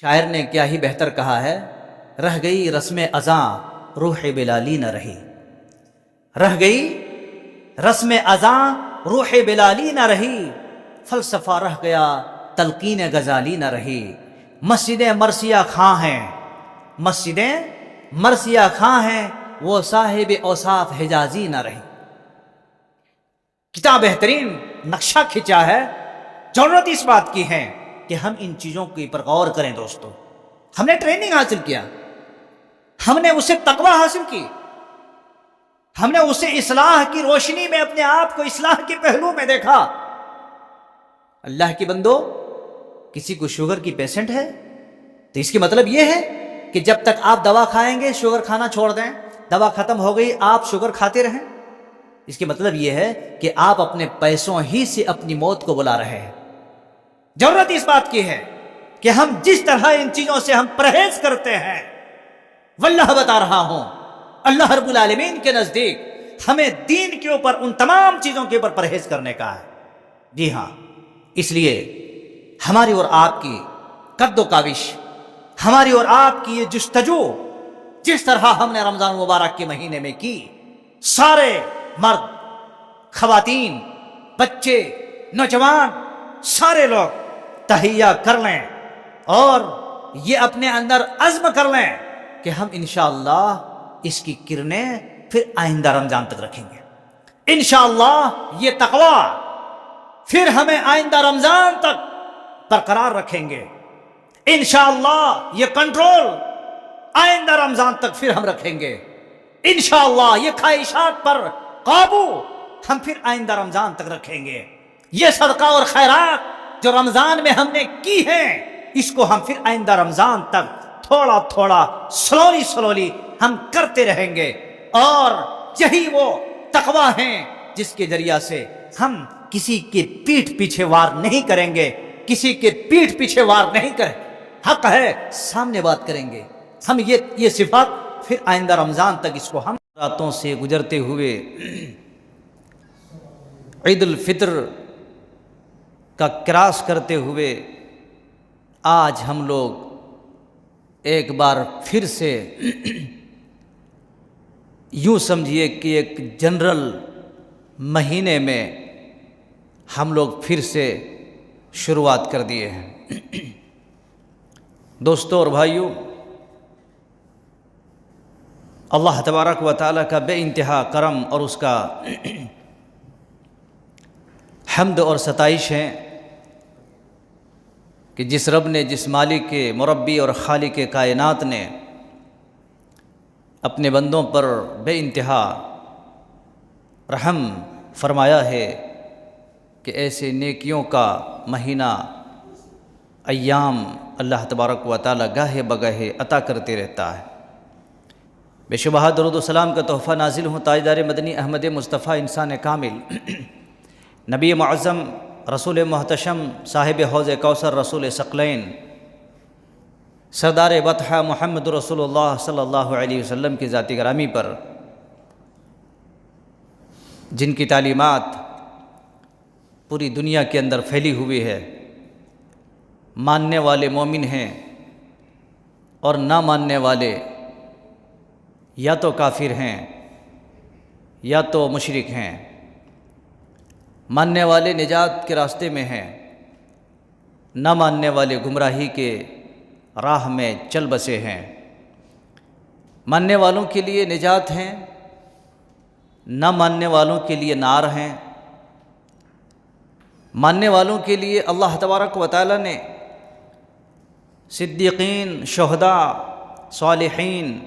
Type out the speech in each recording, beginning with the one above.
शायर ने क्या ही बेहतर कहा है, रह गई रस्म अज़ां रूह बिलाली न रही। रह गई रस्म अज़ां रूह बिलाली न रही, फ़लसफ़ा रह गया तलकीन गज़ाली न रही। मस्जिदें मरसिया खां हैं, मस्जिदें मरसिया खां हैं, वो साहिब औसाफ हिजाजी न रही। कितना बेहतरीन नक्शा खिंचा है। जरूरत इस बात की है कि हम इन चीज़ों के पर गौर करें। दोस्तों, हमने ट्रेनिंग हासिल किया, हमने उससे तकवा हासिल की, हमने उसे इस्लाह की रोशनी में अपने आप को इस्लाह के पहलू में देखा। अल्लाह की बंदो, किसी को शुगर की पेशेंट है तो इसकी मतलब यह है कि जब तक आप दवा खाएंगे शुगर खाना छोड़ दें, दवा खत्म हो गई आप शुगर खाते रहें। इसकी मतलब यह है कि आप अपने पैसों ही से अपनी मौत को बुला रहे हैं। जरूरत इस बात की है कि हम जिस तरह इन चीजों से हम परहेज करते हैं, वल्लाह बता रहा हूं, अल्लाह रब्बुल आलमीन के नजदीक हमें दीन के ऊपर उन तमाम चीजों के ऊपर परहेज करने का है। जी हां, इसलिए हमारी और आपकी कद्दो काविश, हमारी और आपकी ये जुस्तजू जिस तरह हमने रमजान मुबारक के महीने में की, सारे मर्द, खवातीन, बच्चे, नौजवान, सारे लोग तहिया कर लें और ये अपने अंदर अज़्म कर लें कि हम इंशाअल्लाह इसकी किरणें फिर आइंदा रमजान तक रखेंगे। इंशाअल्लाह ये तकवा फिर हमें आइंदा रमजान तक बरकरार रखेंगे। इंशाअल्लाह ये कंट्रोल आइंदा रमजान तक फिर हम रखेंगे। इंशाअल्लाह ये ख्वाहिशात पर काबू हम फिर आइंदा रमजान तक रखेंगे। ये सदका और खैरात जो रमजान में हमने की है, इसको हम फिर आइंदा रमजान तक थोड़ा थोड़ा स्लोली हम करते रहेंगे। और यही वो तकवा है जिसके जरिया से हम किसी के पीठ पीछे वार नहीं करेंगे, किसी के पीठ पीछे वार नहीं करें। हक है सामने बात करेंगे। हम ये सिफात फिर आइंदा रमजान तक इसको हम रातों से गुजरते हुए ईद उल फित्र का क्रॉस करते हुए आज हम लोग एक बार फिर से यूं समझिए कि एक जनरल महीने में हम लोग फिर से शुरुआत कर दिए हैं। दोस्तों और भाइयों, अल्लाह तबारक व तआला का बेइंतहा करम और उसका हम्द और सताइश है कि जिस रब ने, जिस मालिक के, मुरब्बी और खालिक के कायनात ने अपने बंदों पर बेइंतहा रहम फरमाया है कि ऐसे नेकियों का महीना, अय्याम अल्लाह तबारक व तआला गाहे बगाहे अता करते रहता है। बेशुबहा दरूद व सलाम का तोहफ़ा नाजिल हूँ ताजदार मदनी अहमद मुस्तफ़ा इंसान कामिल नबी मुअज़्ज़म रसूल मुहतशम साहिब हौज़ कौसर रसूल सकलैन सरदार बतहा मुहम्मद रसूलुल्लाह सल्लल्लाहु अलैहि वसल्लम की ज़ाती ग्रामी पर, जिनकी तालीमात पूरी दुनिया के अंदर फैली हुई है। मानने वाले मोमिन हैं और ना मानने वाले या तो काफिर हैं या तो मुशरिक हैं। मानने वाले निजात के रास्ते में हैं, ना मानने वाले गुमराही के राह में चल बसे हैं। मानने वालों के लिए निजात हैं, ना मानने वालों के लिए नार हैं। मानने वालों के लिए अल्लाह तबारक व तआला ने सिद्दीकीन, शुहदा, सालिहीन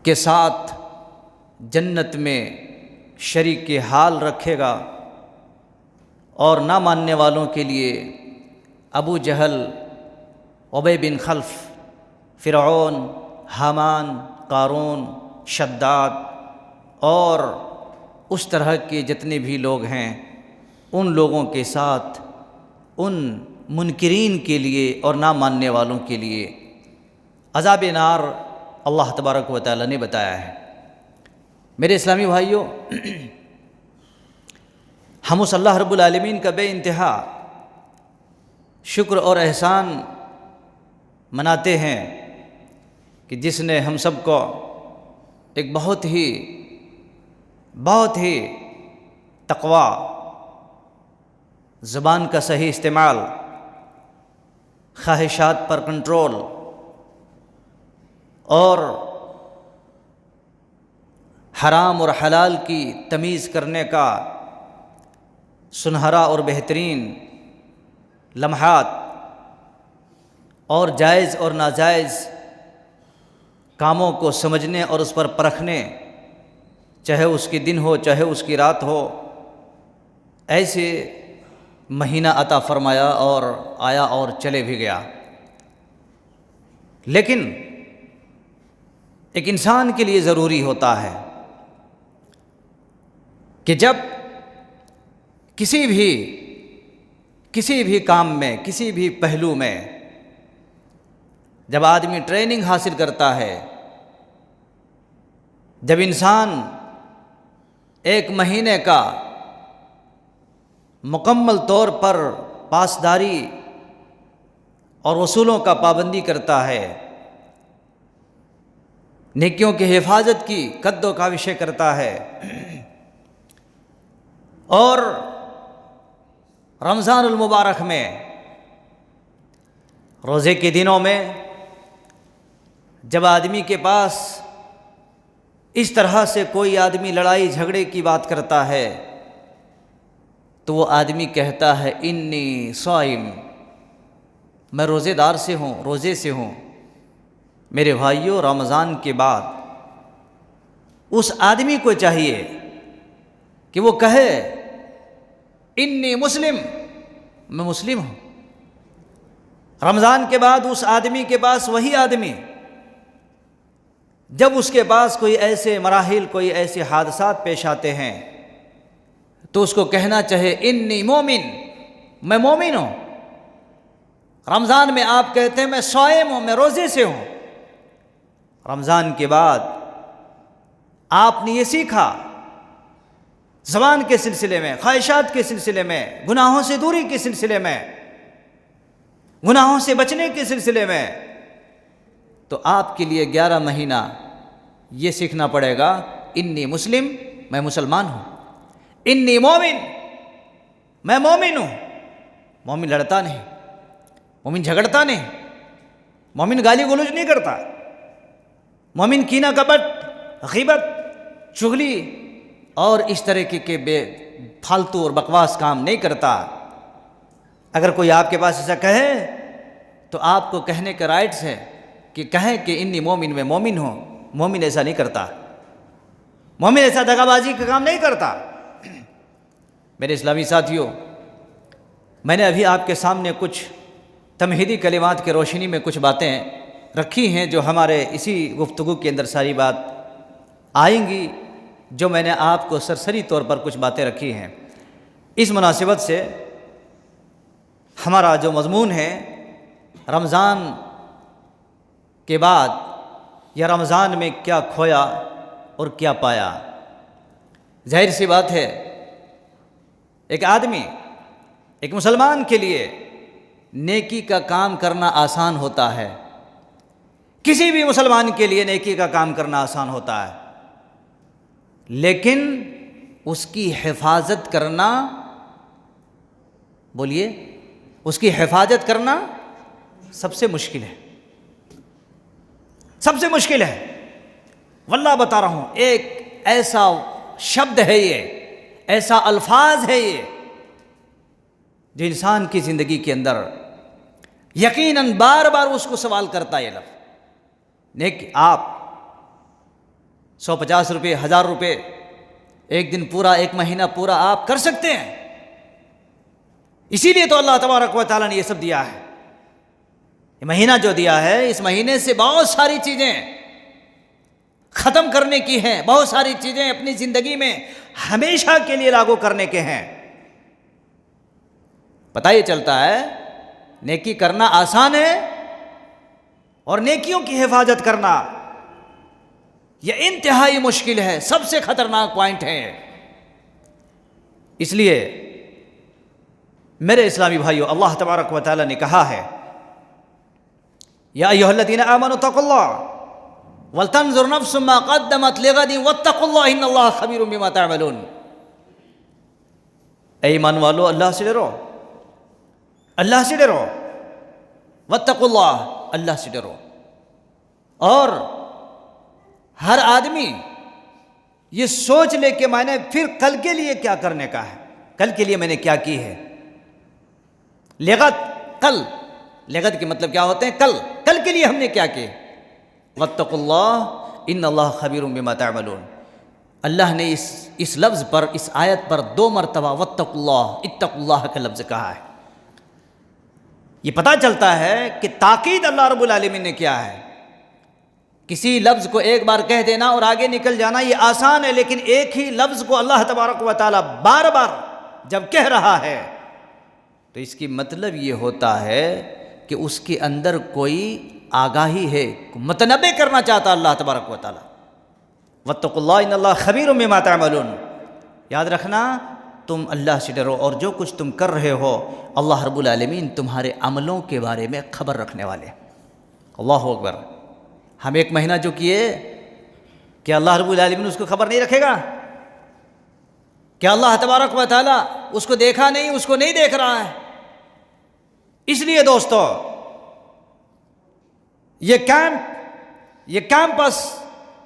के साथ जन्नत में शरीक के हाल रखेगा। और ना मानने वालों के लिए अबू जहल, उबय बिन खल्फ, फ़िरऔन, हामान, कारून, शद्दाद और उस तरह के जितने भी लोग हैं, उन लोगों के साथ उन मुनकिरीन के लिए और ना मानने वालों के लिए अज़ाब नार अल्लाह तबारक व तआला ने बताया है। मेरे इस्लामी भाइयों, हम उस अल्लाह रब्बुल आलमीन का बेइंतहा शुक्र और एहसान मनाते हैं कि जिसने हम सबको एक बहुत ही तक़वा, ज़बान का सही इस्तेमाल, ख्वाहिशात पर कंट्रोल और हराम और हलाल की तमीज़ करने का सुनहरा और बेहतरीन लम्हात और जायज़ और नाजायज़ कामों को समझने और उस पर परखने, चाहे उसकी दिन हो चाहे उसकी रात हो, ऐसे महीना अता फरमाया और आया और चले भी गया। लेकिन एक इंसान के लिए ज़रूरी होता है कि जब किसी भी काम में, किसी भी पहलू में जब आदमी ट्रेनिंग हासिल करता है, जब इंसान एक महीने का मुकम्मल तौर पर पासदारी और वसूलों का पाबंदी करता है, नेकियों की हिफाजत की कद्दो का विषय करता है और रमज़ानुल मुबारक में, रोज़े के दिनों में जब आदमी के पास इस तरह से कोई आदमी लड़ाई झगड़े की बात करता है तो वो आदमी कहता है इन्नी साइम, मैं रोज़ेदार से हूँ, रोज़े से हूँ। मेरे भाइयों, रमज़ान के बाद उस आदमी को चाहिए कि वो कहे इन्नी मुस्लिम, मैं मुस्लिम हूँ। रमज़ान के बाद उस आदमी के पास, वही आदमी जब उसके पास कोई ऐसे मराहिल, कोई ऐसे हादसात पेश आते हैं तो उसको कहना चाहे इन्नी मोमिन, मैं मोमिन हूँ। रमज़ान में आप कहते हैं मैं साइम हूँ, मैं रोज़े से हूँ। रमज़ान के बाद आपने ये सीखा ज़बान के सिलसिले में, ख्वाहिशात के सिलसिले में, गुनाहों से दूरी के सिलसिले में, गुनाहों से बचने के सिलसिले में, तो आपके लिए 11 महीना ये सीखना पड़ेगा इन्नी मुस्लिम, मैं मुसलमान हूँ। इन्नी मोमिन, मैं मोमिन हूँ। मोमिन लड़ता नहीं, मोमिन झगड़ता नहीं, मोमिन गाली गलौज नहीं करता, मोमिन कीना कपट, ग़ीबत, चुगली और इस तरह के फालतू और बकवास काम नहीं करता। अगर कोई आपके पास ऐसा कहे तो आपको कहने का राइट्स है कि कहें कि इन्नी मोमिन, में मोमिन हो। मोमिन ऐसा नहीं करता, मोमिन ऐसा दगाबाजी का काम नहीं करता। मेरे इस्लामी साथियों, मैंने अभी आपके सामने कुछ तमहीदी कलिमात के रोशनी में कुछ बातें रखी हैं जो हमारे इसी गुफ्तगू के अंदर सारी बात आएंगी, जो मैंने आपको सरसरी तौर पर कुछ बातें रखी हैं। इस मुनासिबत से हमारा जो मज़मून है रमज़ान के बाद या रमज़ान में क्या खोया और क्या पाया। जाहिर सी बात है एक आदमी, एक मुसलमान के लिए नेकी का काम करना आसान होता है। किसी भी मुसलमान के लिए नेकी का काम करना आसान होता है, लेकिन उसकी हिफाजत करना, बोलिए, उसकी हिफाजत करना सबसे मुश्किल है, सबसे मुश्किल है। वल्लाह बता रहा हूं, एक ऐसा शब्द है ये, ऐसा अल्फाज है ये, जो इंसान की ज़िंदगी के अंदर यकीनन बार बार उसको सवाल करता है। ये लफ्ज़ नेक, आप 150 रुपये, 1000 रुपये एक दिन पूरा, एक महीना पूरा आप कर सकते हैं। इसीलिए तो अल्लाह तबारक व तआला ने ये सब दिया है। ये महीना जो दिया है, इस महीने से बहुत सारी चीज़ें ख़त्म करने की हैं, बहुत सारी चीज़ें अपनी ज़िंदगी में हमेशा के लिए लागू करने के हैं। पता ये चलता है नेकी करना आसान है और नेकियों की हिफाजत करना यह इंतहाई मुश्किल है, सबसे ख़तरनाक पॉइंट है। इसलिए मेरे इस्लामी भाइयों, अल्लाह तबारक व तआला ने कहा है, या अय्युहल्लज़ीना आमनू तक़ुल्लाह वल तंज़ुर नफ्सुम मा क़द्दमत लिग़दिन वत्तक़ुल्लाह इन्नल्लाहा ख़बीरुम बिमा तअमलून। ऐ ईमान वालो, अल्लाह से डरो, अल्लाह से डरो, वत्तक़ुल्लाह, अल्लाह से डरो। और हर आदमी ये सोच ले कि मैंने फिर कल के लिए क्या करने का है, कल के लिए मैंने क्या की है। लिग़त, कल, लिग़त के मतलब क्या होते हैं, कल, कल के लिए हमने क्या किया। वत्तक़ुल्लाह इन्नल्लाहा ख़बीरुम बिमा तअमलून। अल्लाह ने इस लफ्ज़ पर, इस आयत पर 2 मरतबा वत्तक़ुल्लाह, इत्तक़ुल्लाह का लफ्ज़ कहा है। ये पता चलता है कि ताकीद अल्लाह रब्बुल आलमीन ने किया है। किसी लफ्ज़ को एक बार कह देना और आगे निकल जाना ये आसान है, लेकिन एक ही लफ्ज़ को अल्लाह तबारक व तआला बार बार जब कह रहा है तो इसकी मतलब ये होता है कि उसके अंदर कोई आगाही है, मुतनब्बे करना चाहता अल्लाह तबारक व तआला। वत्तक़ुल्लाह इन्नल्लाहा ख़बीरुम बिमा तअमलून। याद रखना, तुम अल्लाह से डरो और जो कुछ तुम कर रहे हो अल्लाह रब्बुल आलमीन तुम्हारे अमलों के बारे में खबर रखने वाले। अल्लाहु अकबर। हम 1 महीना जो किए, क्या अल्लाह रब्बुल आलमीन उसको खबर नहीं रखेगा? क्या अल्लाह तबारक व तआला उसको देखा नहीं, उसको नहीं देख रहा है? इसलिए दोस्तों, ये कैंपस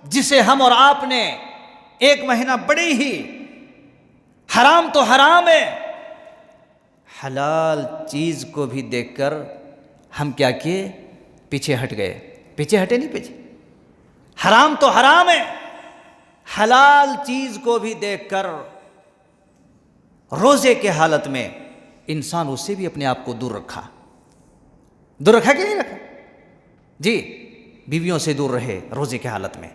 जिसे हम और आपने 1 महीना बड़ी ही हराम तो हराम है, हलाल चीज को भी देखकर हम क्या किए, पीछे हट गए। पीछे हटे नहीं, पीछे। हराम तो हराम है, हलाल चीज को भी देखकर रोजे के हालत में इंसान उससे भी अपने आप को दूर रखा। दूर रखा कि नहीं रखा? जी, बीवियों से दूर रहे, रोजे के हालत में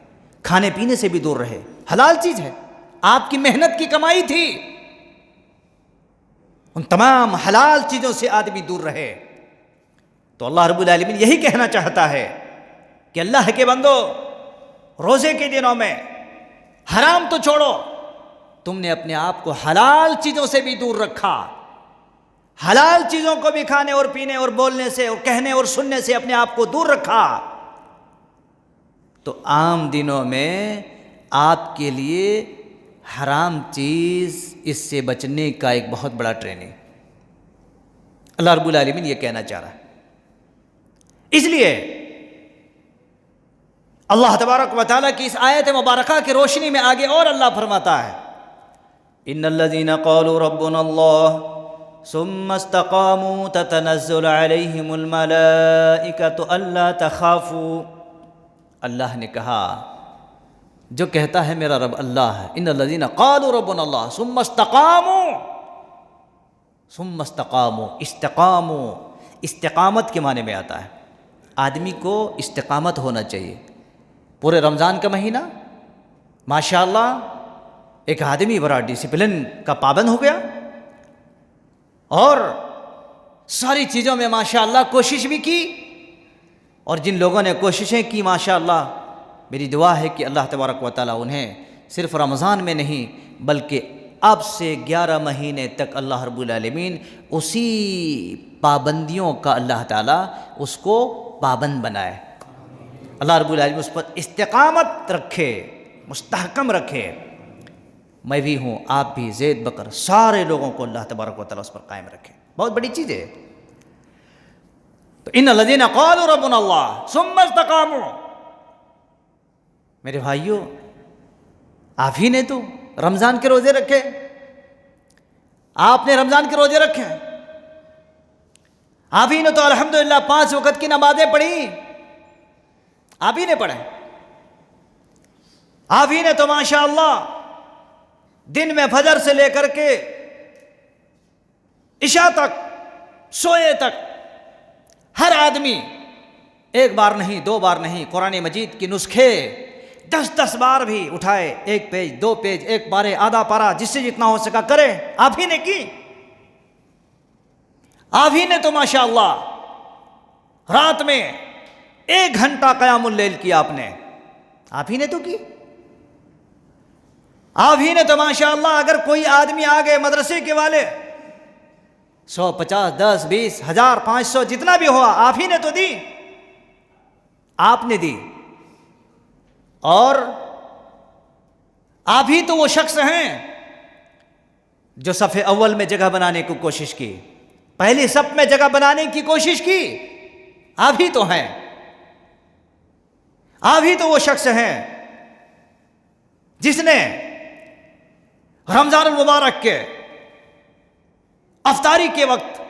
खाने पीने से भी दूर रहे। हलाल चीज है, आपकी मेहनत की कमाई थी, उन तमाम हलाल चीजों से आदमी दूर रहे। तो अल्लाह रब्बुल आलमीन यही कहना चाहता है कि अल्लाह के बंदो, रोजे के दिनों में हराम तो छोड़ो, तुमने अपने आप को हलाल चीजों से भी दूर रखा। हलाल चीजों को भी खाने और पीने और बोलने से और कहने और सुनने से अपने आप को दूर रखा। तो आम दिनों में आपके लिए हराम चीज, इससे बचने का एक बहुत बड़ा ट्रेनिंग अल्लाह रब्बुल आलमीन ये कहना चाह रहा है। इसलिए अल्लाह तबारक व तआला की इस आयत मुबारका की रोशनी में आगे और अल्लाह फरमाता है, इन्नल्लज़ीना क़ालू रब्बुनल्लाह सुम्मा इस्तक़ामू ततनज़्ज़लु अलैहिमुल मलाइकतु अल्ला तख़ाफ़ू। अल्लाह ने कहा, जो कहता है मेरा रब अल्लाह है, इन्नल्लज़ीना क़ालू रब्बुनल्लाह सुम्मा इस्तक़ामू, सुम्मा इस्तक़ामू, इस्तिक़ामू, इस्तिक़ामत के माने में आता है। आदमी को इस्तिक़ामत होना चाहिए। पूरे रमज़ान का महीना माशाअल्लाह एक आदमी बड़ा डिसिप्लिन का पाबंद हो गया और सारी चीज़ों में माशाअल्लाह कोशिश भी की। और जिन लोगों ने कोशिशें की माशाअल्लाह, मेरी दुआ है कि अल्लाह तबारक व तआला उन्हें सिर्फ रमज़ान में नहीं बल्कि अब से 11 महीने तक अल्लाह रब्बुल आलमीन उसी पाबंदियों का अल्लाह ताला उसको पाबंद बनाए। अल्लाह रब्बुल आलमीन उस पर इस्तिक़ामत रखे, मुस्तहकम रखे। मैं भी हूँ, आप भी, ज़ैद बकर, सारे लोगों को अल्लाह तबारक व तआला उस पर कायम रखे। बहुत बड़ी चीज़ है। तो इन्नल्लज़ीना क़ालू रब्बुनल्लाह सुम्मा इस्तक़ामू, मेरे भाइयों, आप ही ने तो रमज़ान के रोज़े रखे, आपने रमज़ान के रोज़े रखे, आप ही ने तो अल्हम्दुलिल्लाह 5 वक़्त की नमाज़ें पढ़ी, आप ही ने पढ़े। आप ही ने तो माशाअल्लाह दिन में फजर से लेकर के इशा तक, सोए तक हर आदमी 1 बार नहीं, 2 बार नहीं, कुरान मजीद की नुस्खे 10-10 बार भी उठाए, 1 पेज, 2 पेज, 1 पारे, आधा पारा, जिससे जितना हो सका करे। आप ही ने की। आप ही ने तो माशाअल्लाह रात में 1 घंटा क़यामुल लैल किया आपने, आप ही ने तो की। आप ही ने तो माशाअल्लाह, अगर कोई आदमी आ गए मदरसे के वाले, 100, 50, 10, 20, 1000, 500 जितना भी हुआ आप ही ने तो दी, आपने दी। और आप ही तो वो शख्स हैं जो सफ़े अव्वल में जगह बनाने की कोशिश की, पहली सफ में जगह बनाने की कोशिश की। आप ही तो हैं, आप ही तो वो शख्स हैं जिसने रमजान मुबारक के अफ्तारी के वक्त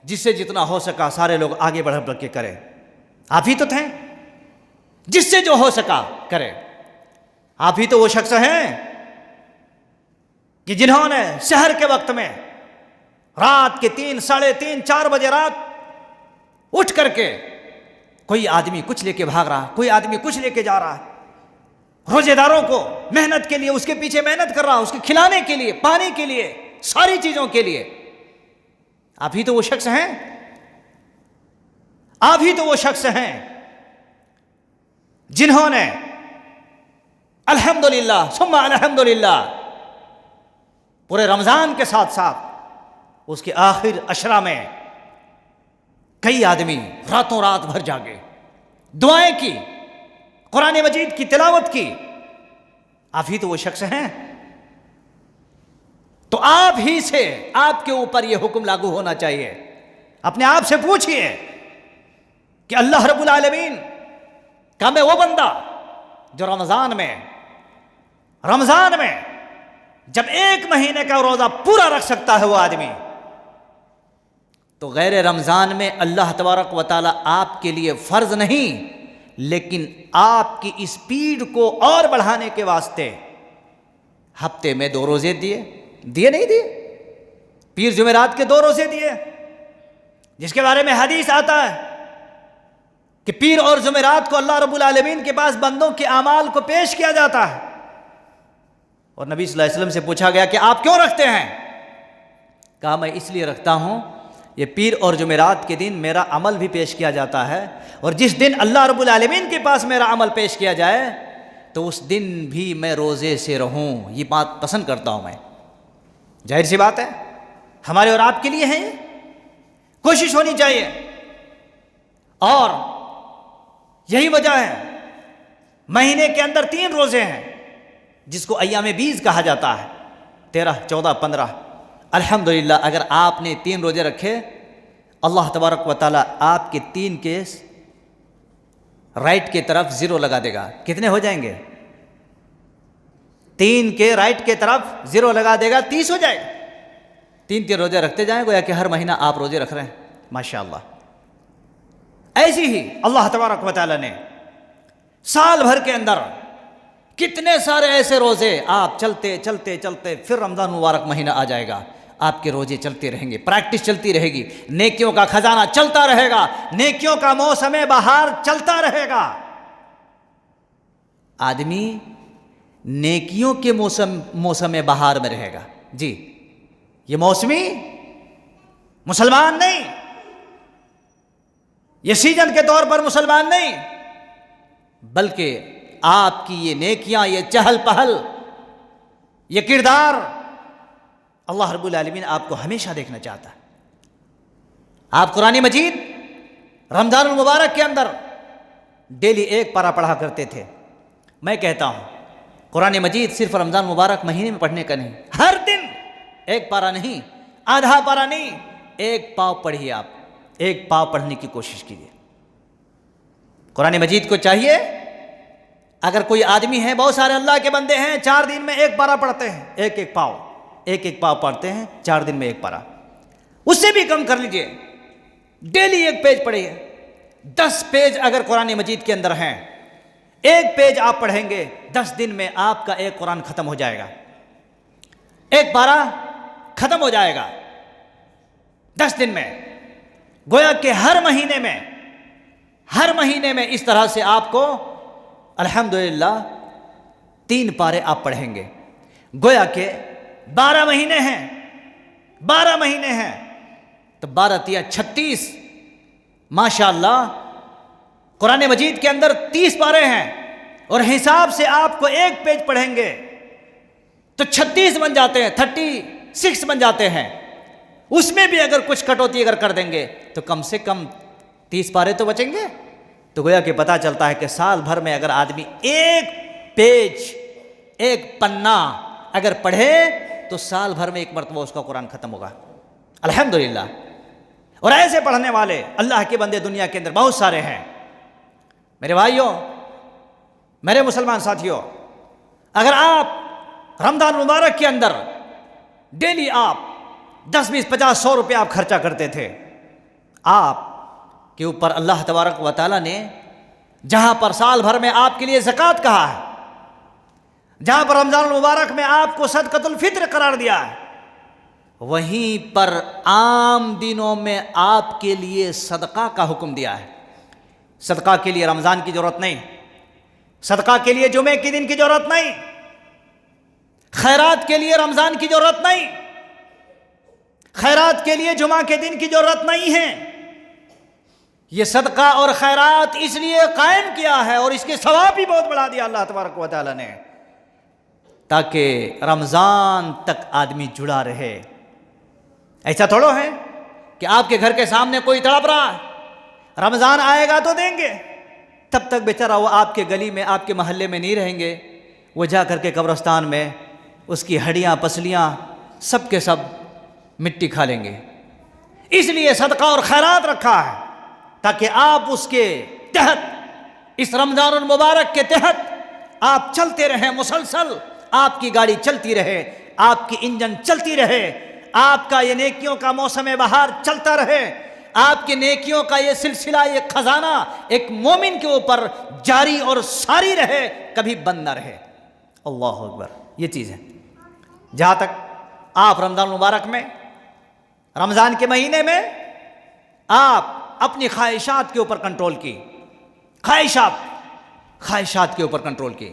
जिससे जितना हो सका सारे लोग आगे बढ़ बढ़ के करें। आप ही तो थे जिससे जो हो सका करें। आप ही तो वो शख्स हैं कि जिन्होंने शहर के वक्त में रात के 3, 3:30, 4 बजे रात उठ करके, कोई आदमी कुछ लेके भाग रहा, कोई आदमी कुछ लेके जा रहा, रोजेदारों को मेहनत के लिए उसके पीछे मेहनत कर रहा, उसके खिलाने के लिए, पानी के लिए, सारी चीजों के लिए। आप ही तो वो शख्स हैं, आप ही तो वो शख्स हैं जिन्होंने अल्हम्दुलिल्लाह सुम्मा अल्हम्दुलिल्लाह पूरे रमजान के साथ साथ उसके आखिर अशरा में कई आदमी रातों रात भर जागे, दुआएं की, कुरान मजीद की तिलावत की। आप ही तो वो शख्स हैं। तो आप ही से आपके ऊपर यह हुक्म लागू होना चाहिए। अपने आप से पूछिए कि अल्लाह रब्बुल आलमीन का मैं वो बंदा जो रमजान में जब 1 महीने का रोजा पूरा रख सकता है वो आदमी, तो गैर रमजान में अल्लाह तबारक व तआला आपके लिए फर्ज नहीं, लेकिन आपकी स्पीड को और बढ़ाने के वास्ते हफ्ते में 2 रोजे दिए नहीं दिए, पीर जुमेरात के 2 रोजे दिए, जिसके बारे में हदीस आता है कि पीर और जुमेरात को अल्लाह रब्बुल आलमीन के पास बंदों के आमाल को पेश किया जाता है। और नबी सल्लल्लाहु अलैहि वसल्लम से पूछा गया कि आप क्यों रखते हैं? कहा मैं इसलिए रखता हूं, ये पीर और जुमेरात के दिन मेरा अमल भी पेश किया जाता है, और जिस दिन अल्लाह रब्बुल आलमीन के पास मेरा अमल पेश किया जाए तो उस दिन भी मैं रोज़े से रहूं, ये बात पसंद करता हूं मैं। जाहिर सी बात है, हमारे और आपके लिए है, ये कोशिश होनी चाहिए। और यही वजह है महीने के अंदर 3 रोजे हैं जिसको अय्याम बीज कहा जाता है, 13, 14, 15। अल्हम्दुलिल्लाह अगर आपने 3 रोजे रखे, अल्लाह तबारक व तआला आपके 3 के राइट के तरफ 0 लगा देगा। कितने हो जाएंगे? 3 के राइट के तरफ 0 लगा देगा, 30 हो जाएगा। 3 रोजे रखते जाएं, गोया कि हर महीना आप रोजे रख रहे हैं। माशाअल्लाह। ऐसी ही अल्लाह तबारक व तआला ने साल भर के अंदर कितने सारे ऐसे रोजे आप चलते चलते चलते, फिर रमजान मुबारक महीना आ जाएगा, आपके रोजे चलते रहेंगे, प्रैक्टिस चलती रहेगी, नेकियों का खजाना चलता रहेगा, नेकियों का मौसम बहार चलता रहेगा। आदमी नेकियों के मौसम बहार में रहेगा। जी, ये मौसमी मुसलमान नहीं, ये सीजन के तौर पर मुसलमान नहीं, बल्कि आपकी ये नेकियां, ये चहल पहल, ये किरदार अल्लाह रब्बुल आलमीन आपको हमेशा देखना चाहता है। आप कुरान मजीद रमजान मुबारक के अंदर डेली 1 पारा पढ़ा करते थे। मैं कहता हूं कुरान मजीद सिर्फ रमजान मुबारक महीने में पढ़ने का नहीं, हर दिन 1 पारा नहीं, आधा पारा नहीं, 1 पाव पढ़िए। आप 1 पाव पढ़ने की कोशिश कीजिए। कुरान मजीद को चाहिए, अगर कोई आदमी है, बहुत सारे अल्लाह के बंदे हैं 4 दिन में 1 पारा पढ़ते हैं, 1 पाव पढ़ते हैं 4 दिन में 1 पारा, उससे भी कम कर लीजिए। डेली 1 पेज पढ़िए। 10 पेज अगर कुरान मजीद के अंदर हैं, 1 पेज आप पढ़ेंगे, 10 दिन में आपका 1 कुरान खत्म हो जाएगा, 1 पारा खत्म हो जाएगा 10 दिन में। गोया कि हर महीने में इस तरह से आपको अल्हम्दुलिल्लाह 3 पारे आप पढ़ेंगे। गोया के 12 महीने हैं, तो 12 तिया 36, माशाअल्लाह। कुरान मजीद के अंदर 30 पारे हैं, और हिसाब से आपको 1 पेज पढ़ेंगे तो 36 बन जाते हैं, 36 बन जाते हैं। उसमें भी अगर कुछ कटौती अगर कर देंगे तो कम से कम 30 पारे तो बचेंगे। तो गोया कि पता चलता है कि साल भर में अगर आदमी एक पेज, एक पन्ना अगर पढ़े तो साल भर में एक मरतबा उसका कुरान खत्म होगा। अल्हम्दुलिल्लाह। और ऐसे पढ़ने वाले अल्लाह के बंदे दुनिया के अंदर बहुत सारे हैं। मेरे भाइयों, मेरे मुसलमान साथियों, अगर आप रमजान मुबारक के अंदर डेली आप 10, 20, 50, 100 रुपये आप खर्चा करते थे, आप के ऊपर अल्लाह तबारक व तआला ने जहां पर साल भर में आपके लिए ज़कात कहा है, जहां पर रमजान मुबारक में आपको सदक़तुल फित्र करार दिया है, वहीं पर आम दिनों में आपके लिए सदका का हुक्म दिया है। सदका के लिए रमजान की जरूरत नहीं, सदका के लिए जुमे के दिन की जरूरत नहीं, खैरात के लिए रमजान की जरूरत नहीं, खैरात के लिए जुमा के दिन की जरूरत नहीं है। यह सदका और खैरात इसलिए कायम किया है और इसके सवाब भी बहुत बढ़ा दिया अल्लाह तबारक व तआला ने, ताकि रमजान तक आदमी जुड़ा रहे। ऐसा थोड़ा है कि आपके घर के सामने कोई तड़प रहा है, रमजान आएगा तो देंगे, तब तक बेचारा वो आपके गली में, आपके मोहल्ले में नहीं रहेंगे, वो जा करके कब्रिस्तान में उसकी हड्डियाँ पसलियाँ सब के सब मिट्टी खा लेंगे। इसलिए सदका और खैरात रखा है ताकि आप उसके तहत, इस रमजान मुबारक के तहत आप चलते रहें मुसलसल, आपकी गाड़ी चलती रहे, आपकी इंजन चलती रहे, आपका ये नेकियों का मौसम बहार चलता रहे, आपके नेकियों का ये सिलसिला, ये खजाना एक मोमिन के ऊपर जारी और सारी रहे, कभी बंद ना रहे। अल्लाह अकबर। ये चीज़ है। जहाँ तक आप रमजान मुबारक में, रमज़ान के महीने में आप अपनी ख्वाहिशात के ऊपर कंट्रोल की, ख्वाहिशात के ऊपर कंट्रोल की।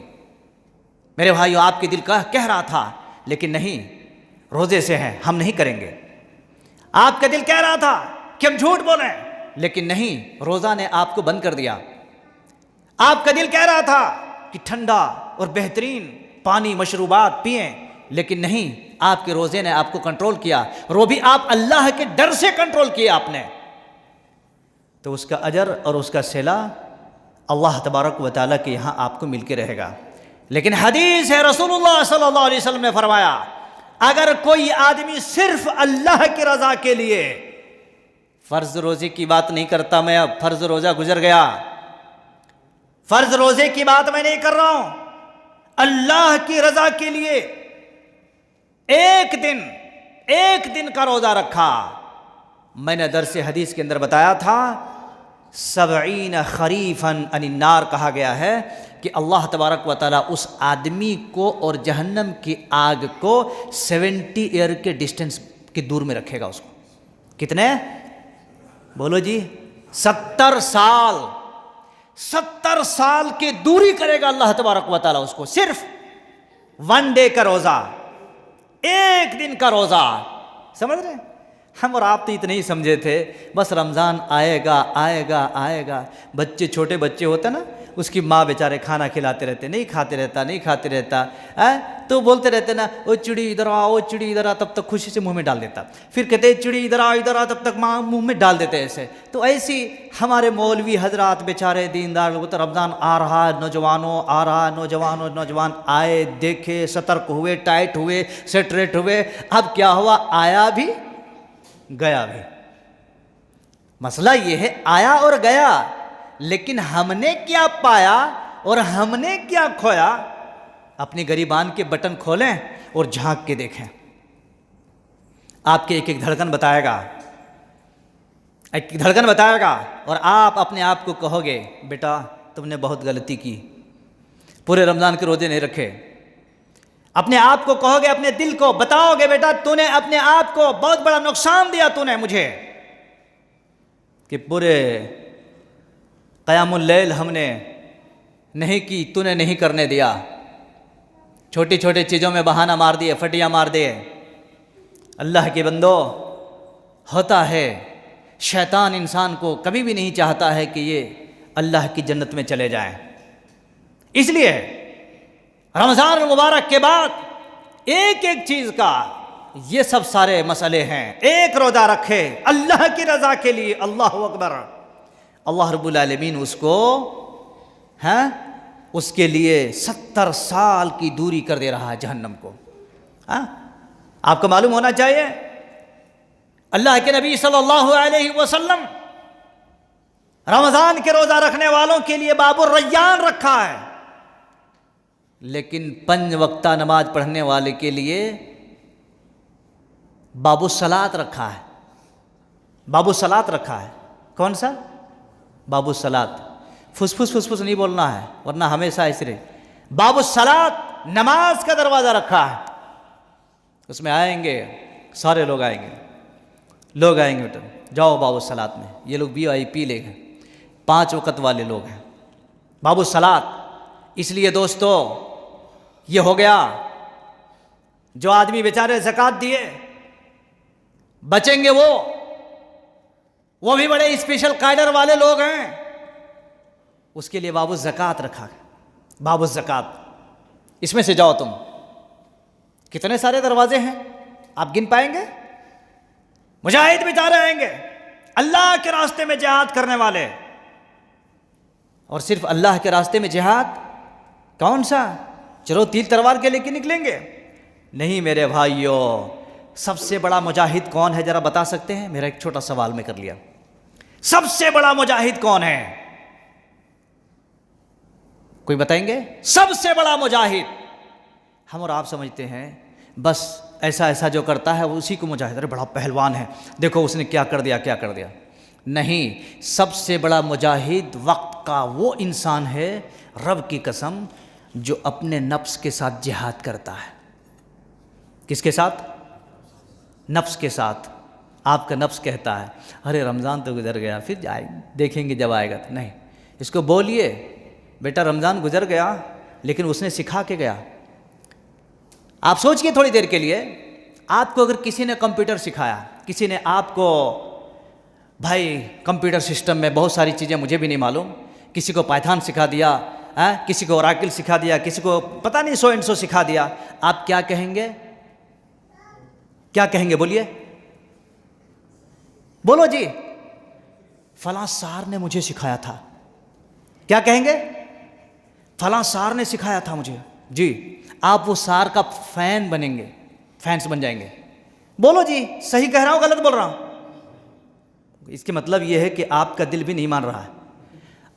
मेरे भाइयों, आपके दिल का कह रहा था लेकिन नहीं, रोज़े से हैं, हम नहीं करेंगे। आपका दिल कह रहा था कि हम झूठ बोलें, लेकिन नहीं, रोज़ा ने आपको बंद कर दिया। आपका दिल कह रहा था कि ठंडा और बेहतरीन पानी मशरूबात पिएं, लेकिन नहीं, आपके रोज़े ने आपको कंट्रोल किया, और वो भी आप अल्लाह के डर से कंट्रोल किया आपने। तो उसका अजर और उसका सिला अल्लाह तबारक व तआला के यहाँ आपको मिलके रहेगा। लेकिन हदीस है, रसूलुल्लाह सल्लल्लाहु अलैहि वसल्लम ने फरमाया, अगर कोई आदमी सिर्फ अल्लाह की रज़ा के लिए, फ़र्ज़ रोज़े की बात नहीं करता मैं, अब फ़र्ज़ रोज़ा गुजर गया, फ़र्ज़ रोज़े की बात मैं नहीं कर रहा हूं, अल्लाह की रज़ा के लिए एक दिन का रोज़ा रखा। मैंने दर्स हदीस के अंदर बताया था, 70 खरीफन अनिन्नार कहा गया है कि अल्लाह तबारक व तआला उस आदमी को और जहन्नम की आग को 70 ईयर के डिस्टेंस के दूर में रखेगा उसको। कितने? बोलो जी। 70 साल, 70 साल की दूरी करेगा अल्लाह तबारक व तआला उसको, सिर्फ 1 डे का रोज़ा, एक दिन का रोज़ा। समझ रहे? हम और आप तो इतने ही समझे थे, बस रमज़ान आएगा आएगा आएगा। बच्चे, छोटे बच्चे होते ना, उसकी माँ बेचारे खाना खिलाते रहते, नहीं खाते रहता है, तो बोलते रहते ना, ओ चिड़ी इधर आ, ओ चिड़ी इधर आ, तब तक खुशी से मुंह में डाल देता। फिर कहते चिड़ी इधर आ, तब तक माँ मुंह में डाल देते ऐसे। तो ऐसी हमारे मौलवी हजरात बेचारे दीनदार लोग, तो रमज़ान आ रहा, नौजवानों आ रहा, नौजवान आए, देखे, सतर्क हुए, टाइट हुए, सेटरेट हुए। अब क्या हुआ? आया भी गया भी। मसला ये है, आया और गया, लेकिन हमने क्या पाया और हमने क्या खोया? अपनी गरीबान के बटन खोलें और झांक के देखें, आपके एक एक धड़कन बताएगा, और आप अपने आप को कहोगे, बेटा तुमने बहुत गलती की, पूरे रमज़ान के रोजे नहीं रखे। अपने आप को कहोगे, अपने दिल को बताओगे, बेटा तूने अपने आप को बहुत बड़ा नुकसान दिया तूने मुझे, कि पूरे क़यामुल लैल हमने नहीं की, तूने नहीं करने दिया, छोटी छोटी चीज़ों में बहाना मार दिए, फटियाँ मार दिए। अल्लाह के बंदो, होता है शैतान इंसान को कभी भी नहीं चाहता है कि ये अल्लाह की जन्नत में चले जाएं। इसलिए रमज़ान मुबारक के बाद एक एक चीज़ का ये सब सारे मसले हैं। एक रोजा रखे अल्लाह की रजा के लिए, अल्लाह अकबर, अल्लाह रब्बुल आलमीन उसको हैं उसके लिए 70 साल की दूरी कर दे रहा है जहन्नम को। हाँ, आपको मालूम होना चाहिए अल्लाह के नबी सल्लल्लाहु अलैहि वसल्लम रमजान के रोजा रखने वालों के लिए बाबुर रय्यान रखा है, लेकिन 5 वक्ता नमाज पढ़ने वाले के लिए बाबू सलात रखा है। बाबू सलात रखा है। कौन सा बाबू सलात? फुसफुस फुसफुस नहीं बोलना है, वरना हमेशा इसरे बाबू सलात नमाज का दरवाज़ा रखा है। उसमें आएंगे सारे लोग आएंगे, लोग आएंगे बेटा, जाओ बाबू सलात में। ये लोग VIP ले गए, 5 वक़्त वाले लोग हैं बाबू सलात। इसलिए दोस्तों ये हो गया, जो आदमी बेचारे ज़कात दिए बचेंगे वो भी बड़े स्पेशल कायदर वाले लोग हैं, उसके लिए बाबू ज़कात रखा है। बाबू ज़कात, इसमें से जाओ तुम। कितने सारे दरवाजे हैं आप गिन पाएंगे? मुजाहिद बेचारे आएंगे अल्लाह के रास्ते में जिहाद करने वाले, और सिर्फ अल्लाह के रास्ते में जिहाद कौन सा? चलो तीर तलवार के लेके निकलेंगे? नहीं मेरे भाइयों, सबसे बड़ा मुजाहिद कौन है जरा बता सकते हैं? मेरा एक छोटा सवाल मैं कर लिया, सबसे बड़ा मुजाहिद कौन है? कोई बताएंगे? सबसे बड़ा मुजाहिद हम और आप समझते हैं बस ऐसा ऐसा जो करता है वो उसी को मुजाहिद, अरे बड़ा पहलवान है, देखो उसने क्या कर दिया क्या कर दिया। नहीं, सबसे बड़ा मुजाहिद वक्त का वो इंसान है, रब की कसम, जो अपने नफ्स के साथ जिहाद करता है। किसके साथ? नफ्स के साथ। आपका नफ्स कहता है अरे रमज़ान तो गुजर गया, फिर जाएंगे देखेंगे जब आएगा। तो नहीं, इसको बोलिए बेटा रमज़ान गुजर गया लेकिन उसने सिखा के गया। आप सोचिए थोड़ी देर के लिए, आपको अगर किसी ने कंप्यूटर सिखाया, किसी ने आपको, भाई कंप्यूटर सिस्टम में बहुत सारी चीज़ें मुझे भी नहीं मालूम, किसी को पाइथन सिखा दिया, किसी को ओरेकल सिखा दिया, किसी को पता नहीं 100 एंड 100 सिखा दिया, आप क्या कहेंगे? क्या कहेंगे बोलिए, बोलो जी। फलां सार ने मुझे सिखाया था। क्या कहेंगे? फलां सार ने सिखाया था मुझे। जी, आप वो सार का फैन बनेंगे, फैंस बन जाएंगे। बोलो जी, सही कह रहा हूं गलत बोल रहा हूं? इसके मतलब ये है कि आपका दिल भी नहीं मान रहा है।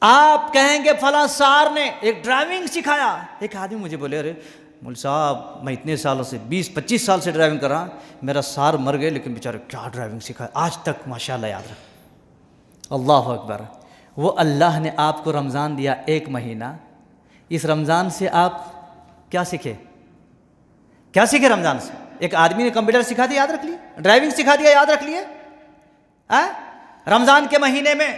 आप कहेंगे फलां सार ने एक ड्राइविंग सिखाया। एक आदमी मुझे बोले अरे मौल साहब मैं इतने सालों से 20-25 साल से ड्राइविंग कर रहा, मेरा सार मर गए लेकिन बेचारे क्या ड्राइविंग सिखाया, आज तक माशाल्लाह याद रख। अल्लाह अकबर। वो अल्लाह ने आपको रमज़ान दिया 1 महीना, इस रमज़ान से आप क्या सीखे? क्या सीखे रमज़ान से? एक आदमी ने कंप्यूटर सिखा दिया याद रख लिए, ड्राइविंग सिखा दिया याद रख लिए। रमज़ान के महीने में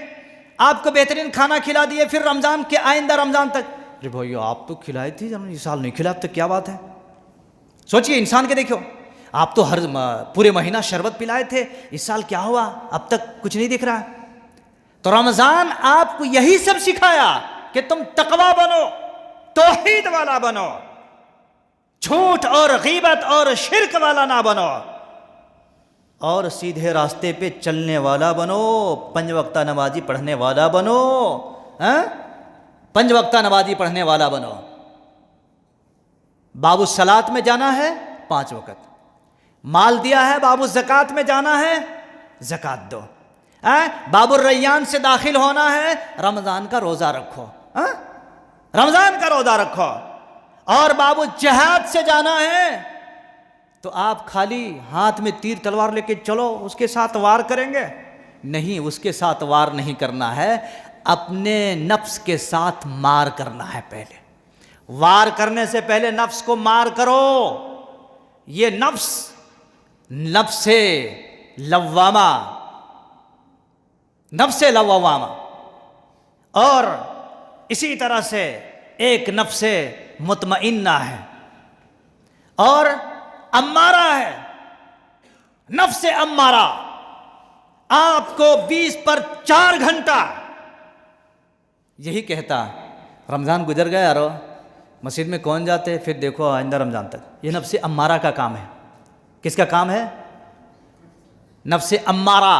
आपको बेहतरीन खाना खिला दिए, फिर रमज़ान के आइंदा रमज़ान तक अरे भैया आप तो खिलाई थी, इस साल नहीं खिला, अब तक क्या बात है? सोचिए इंसान के देखो, आप तो हर पूरे महीना शरबत पिलाए थे, इस साल क्या हुआ, अब तक कुछ नहीं दिख रहा। तो रमज़ान आपको यही सब सिखाया कि तुम तकवा बनो, तौहीद वाला बनो, झूठ और गीबत और शिरक वाला ना बनो, और सीधे रास्ते पे चलने वाला बनो, 5 वक्ता नमाजी पढ़ने वाला बनो। 5 वक्ता नमाजी पढ़ने वाला बनो। बाबू सलात में जाना है 5 वक़्त, माल दिया है बाबू ज़कात में जाना है, ज़कात दो। बाबू रैयान से दाखिल होना है, रमज़ान का रोज़ा रखो, रमज़ान का रोज़ा रखो। और बाबू जिहाद से जाना है तो आप खाली हाथ में तीर तलवार लेके चलो, उसके साथ वार करेंगे? नहीं, उसके साथ वार नहीं करना है, अपने नफ्स के साथ मार करना है। पहले वार करने से पहले नफ्स को मार करो। ये नफ्से लव्वामा, नफ्से लव्वामा, और इसी तरह से एक नफ्से मुतमइन्ना है और अम्मारा है। नफ्से अम्मारा आपको 20 पर 4 घंटा यही कहता, रमज़ान गुजर गया यारो, मस्जिद में कौन जाते, फिर देखो आइंदा रमज़ान तक। ये नफ्से अम्मारा का काम है किसका काम है? नफ्से अम्मारा।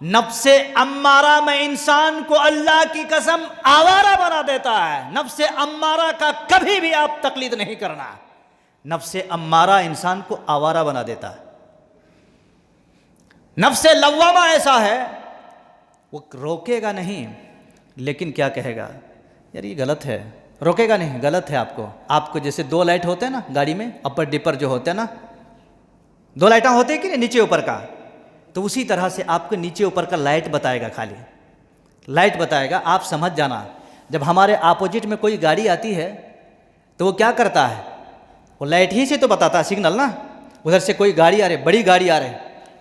नफ्से अम्मारा में इंसान को अल्लाह की कसम आवारा बना देता है। नफ्से अम्मारा का कभी भी आप तकलीद नहीं करना। नफ्से अम्मारा इंसान को आवारा बना देता है। नफ्से लव्वामा ऐसा है, वो रोकेगा नहीं, लेकिन क्या कहेगा, यार ये गलत है, रोकेगा नहीं, गलत है। आपको जैसे दो लाइट होते हैं ना गाड़ी में, अपर डिपर जो होते हैं ना, दो लाइटें होती है कि नहीं, नीचे ऊपर का, तो उसी तरह से आपको नीचे ऊपर का लाइट बताएगा, खाली लाइट बताएगा। आप समझ जाना, जब हमारे अपोजिट में कोई गाड़ी आती है तो वो क्या करता है, वो लाइट ही से तो बताता है सिग्नल ना। उधर से कोई गाड़ी आ रही, बड़ी गाड़ी आ रही,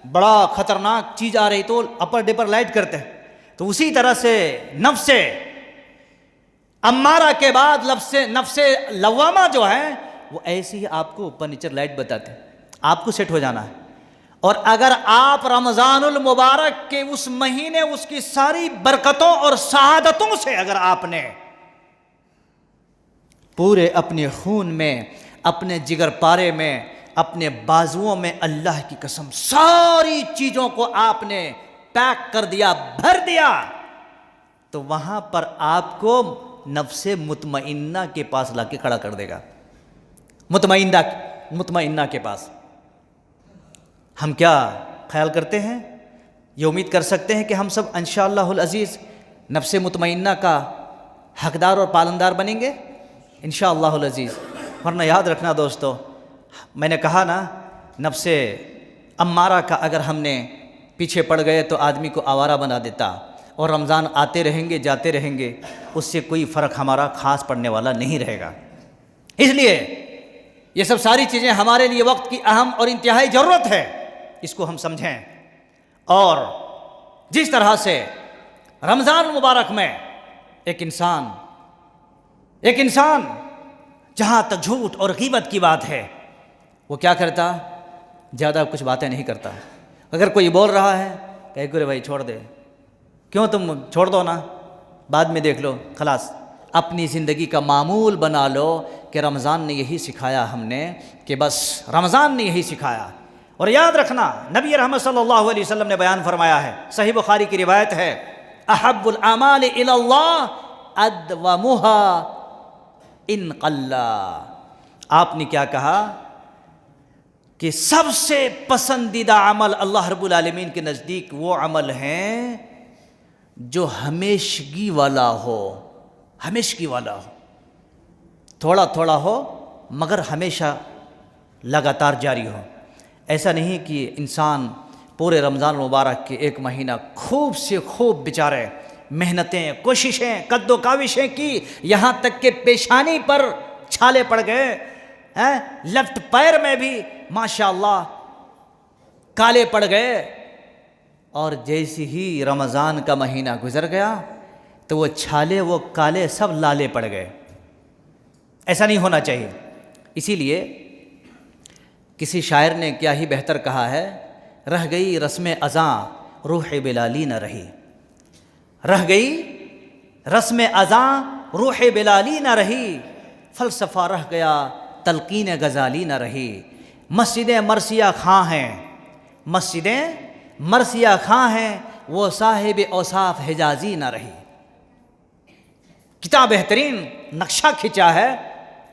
बड़ा खतरनाक चीज़ आ रही, तो अपर डिपर लाइट करते हैं। तो उसी तरह से नफ्से अम्मारा के बाद नफ्से लव्वामा जो है, वो ऐसे ही आपको ऊपर नीचे लाइट बताते हैं। आपको सेट हो जाना है। और अगर आप रमज़ानुल मुबारक के उस महीने उसकी सारी बरकतों और शहादतों से अगर आपने पूरे अपने खून में, अपने जिगर पारे में, अपने बाजुओं में अल्लाह की कसम सारी चीज़ों को आपने पैक कर दिया, भर दिया, तो वहां पर आपको नफ्से मुतमइन्ना के पास लाके खड़ा कर देगा। मुतमइन्ना के पास हम क्या ख्याल करते हैं? ये उम्मीद कर सकते हैं कि हम सब इंशाअल्लाहुल अज़ीज़ नफ्से मुतमइन्ना का हकदार और पालनदार बनेंगे इंशाअल्लाहुल अज़ीज़। वरना याद रखना दोस्तों, मैंने कहा ना, नफ्से अम्मारा का अगर हमने पीछे पड़ गए तो आदमी को आवारा बना देता, और रमज़ान आते रहेंगे जाते रहेंगे, उससे कोई फ़र्क हमारा ख़ास पड़ने वाला नहीं रहेगा। इसलिए ये सब सारी चीज़ें हमारे लिए वक्त की अहम और इंतहाई ज़रूरत है, इसको हम समझें। और जिस तरह से रमज़ान मुबारक में एक इंसान जहाँ तक झूठ और ग़ीबत की बात है, वो क्या करता, ज़्यादा कुछ बातें नहीं करता। अगर कोई बोल रहा है, कहे गुरे भाई छोड़ दे, क्यों तुम छोड़ दो ना, बाद में देख लो, खलास। अपनी ज़िंदगी का मामूल बना लो कि रमज़ान ने यही सिखाया हमने, कि बस रमज़ान ने यही सिखाया। और याद रखना, नबी रहमत सल्लल्लाहु अलैहि वसल्लम ने बयान फरमाया है, सही बुखारी की रिवायत है, अहब्बुल आमाल इलल्लाह अदवमुहा इन क़ल्ला। आपने क्या कहा कि सबसे पसंदीदा अमल अल्लाह रब्बुल आलमीन के नज़दीक वो अमल हैं जो हमेशगी वाला हो, हमेशगी वाला हो, थोड़ा थोड़ा हो मगर हमेशा लगातार जारी हो। ऐसा नहीं कि इंसान पूरे रमज़ान मुबारक के एक महीना खूब से खूब बेचारे मेहनतें, कोशिशें, कद्दो काविशें की, यहाँ तक के पेशानी पर छाले पड़ गए हैं, लेफ्ट पैर में भी माशाअल्लाह काले पड़ गए, और जैसे ही रमज़ान का महीना गुजर गया तो वो छाले, वो काले सब लाले पड़ गए। ऐसा नहीं होना चाहिए। इसीलिए किसी शायर ने क्या ही बेहतर कहा है, रह गई रस्म अज़ां रूह बिलाली न रही, रह गई रस्म अज़ां रूह बिलाली न रही, फ़लसफ़ा रह गया तलकीन गज़ाली न रही। मस्जिदें मरसिया खां हैं, मस्जिदें मरसिया खां हैं, वो साहिब औसाफ हिजाजी न रही। कितना बेहतरीन नक्शा खिंचा है।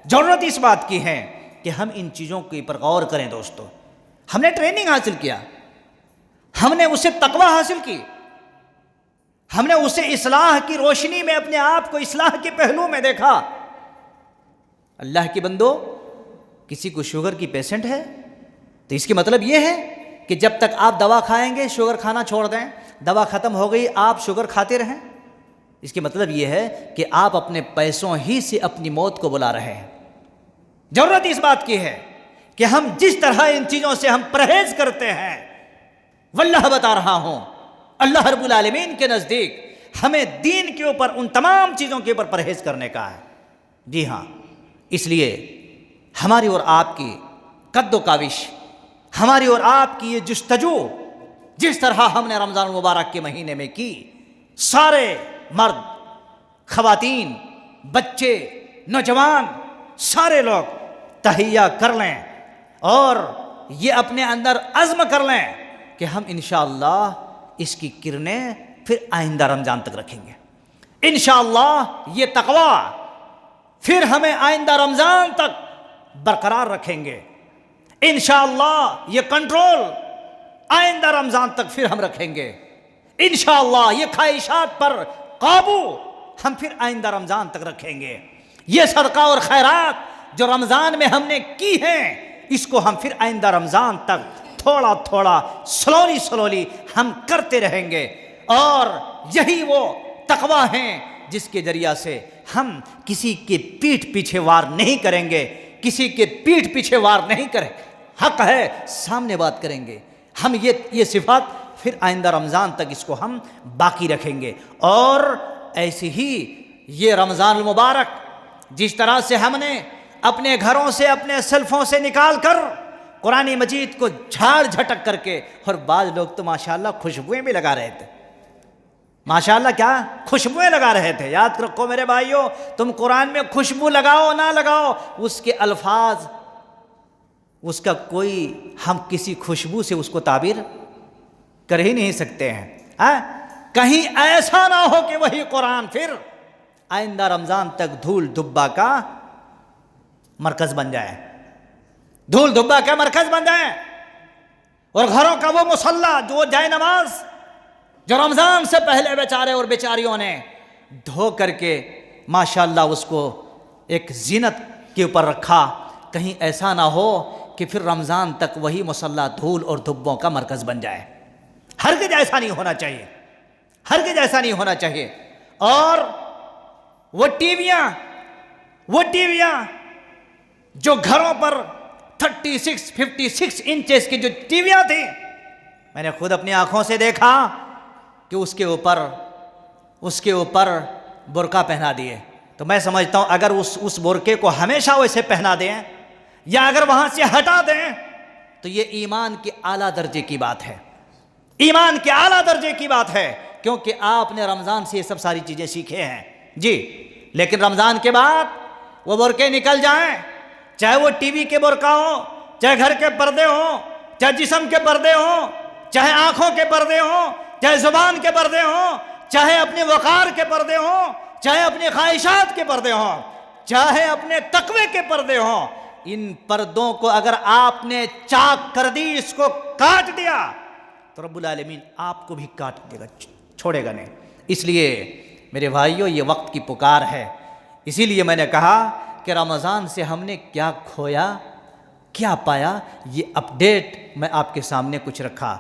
ज़रूरत इस बात की है कि हम इन चीज़ों के ऊपर गौर करें दोस्तों। हमने ट्रेनिंग हासिल किया, हमने उससे तकवा हासिल की, हमने उसे इस्लाह की रोशनी में अपने आप को इस्लाह के पहलू में देखा। अल्लाह के बंदो, किसी को शुगर की पेशेंट है तो इसके मतलब ये है कि जब तक आप दवा खाएंगे शुगर खाना छोड़ दें, दवा ख़त्म हो गई आप शुगर खाते रहें, इसके मतलब ये है कि आप अपने पैसों ही से अपनी मौत को बुला रहे हैं। ज़रूरत इस बात की है कि हम जिस तरह इन चीज़ों से हम परहेज़ करते हैं, वल्लाह बता रहा हूँ, अल्लाह रब्बुल आलमीन के नज़दीक हमें दीन के ऊपर उन तमाम चीज़ों के ऊपर परहेज़ करने का है। जी हाँ, इसलिए हमारी और आपकी कद्दो काविश, हमारी और आपकी ये जुस्तजू जिस तरह हमने रमज़ान मुबारक के महीने में की, सारे मर्द, ख़वातीन, बच्चे, नौजवान, सारे लोग तहिया कर लें और ये अपने अंदर अज़्म कर लें कि हम इंशाअल्लाह इसकी किरणें फिर आइंदा रमज़ान तक रखेंगे। इंशाअल्लाह ये तक़वा फिर हमें आइंदा रमज़ान तक बरकरार रखेंगे। इंशाअल्लाह ये कंट्रोल आइंदा रमज़ान तक फिर हम रखेंगे। इंशाअल्लाह ये ख्वाहिशात पर काबू हम फिर आइंदा रमज़ान तक रखेंगे। ये सदका और खैरात जो रमज़ान में हमने की हैं, इसको हम फिर आइंदा रमज़ान तक थोड़ा थोड़ा स्लोली हम करते रहेंगे। और यही वो तक़वा हैं जिसके ज़रिया से हम किसी के पीठ पीछे वार नहीं करेंगे, किसी के पीठ पीछे वार नहीं करें। हक है सामने बात करेंगे। हम ये सिफात फिर आइंदा रमज़ान तक इसको हम बाकी रखेंगे। और ऐसे ही ये रमज़ान मुबारक जिस तरह से हमने अपने घरों से अपने सेल्फों से निकाल कर कुरान मजीद को झाड़ झटक करके, और बाज़ लोग तो माशाअल्लाह खुशबुएं भी लगा रहे थे। माशाअल्लाह क्या खुशबुएं लगा रहे थे। याद रखो मेरे भाइयों, तुम कुरान में खुशबू लगाओ ना लगाओ, उसके अल्फाज, उसका कोई, हम किसी खुशबू से उसको ताबीर कर ही नहीं सकते हैं। कहीं ऐसा ना हो कि वही कुरान फिर आइंदा रमज़ान तक धूल दुब्बा का मरकज़ बन जाए, धूल दुब्बा का मरकज़ बन जाए। और घरों का वो मुसल्ला, जो जाए नमाज, जो रमज़ान से पहले बेचारे और बेचारियों ने धो करके माशाअल्लाह उसको एक जीनत के ऊपर रखा, कहीं ऐसा ना हो कि फिर रमज़ान तक वही मुसल्ला धूल और धुब्बों का मरकज़ बन जाए। हरगिज़ ऐसा नहीं होना चाहिए, हरगिज़ ऐसा नहीं होना चाहिए। और वो टीवियाँ जो घरों पर 36, 56 इंचेस की जो टीवियाँ थी, मैंने खुद अपनी आंखों से देखा कि उसके ऊपर बुर्का पहना दिए। तो मैं समझता हूँ अगर उस बुर्के को हमेशा वैसे पहना दें या अगर वहाँ से हटा दें तो ये ईमान के आला दर्जे की बात है, ईमान के आला दर्जे की बात है। क्योंकि आपने रमज़ान से ये सब सारी चीज़ें सीखे हैं जी। लेकिन रमज़ान के बाद वो बुर्के निकल जाएं, चाहे वो टीवी के बुर्का हो, चाहे घर के पर्दे हो, चाहे जिस्म के पर्दे हो, चाहे आंखों के पर्दे हो, चाहे ज़ुबान के पर्दे हो, चाहे अपने वक़ार के पर्दे हो, चाहे अपने ख्वाहिशात के पर्दे हो, चाहे अपने तकवे के पर्दे हो, इन पर्दों को अगर आपने चाक कर दी, इसको काट दिया, तो रब्बुल आलमीन आपको भी काट देगा, छोड़ेगा नहीं। इसलिए मेरे भाइयों, ये वक्त की पुकार है। इसीलिए मैंने कहा कि रमज़ान से हमने क्या खोया, क्या पाया, ये अपडेट मैं आपके सामने कुछ रखा।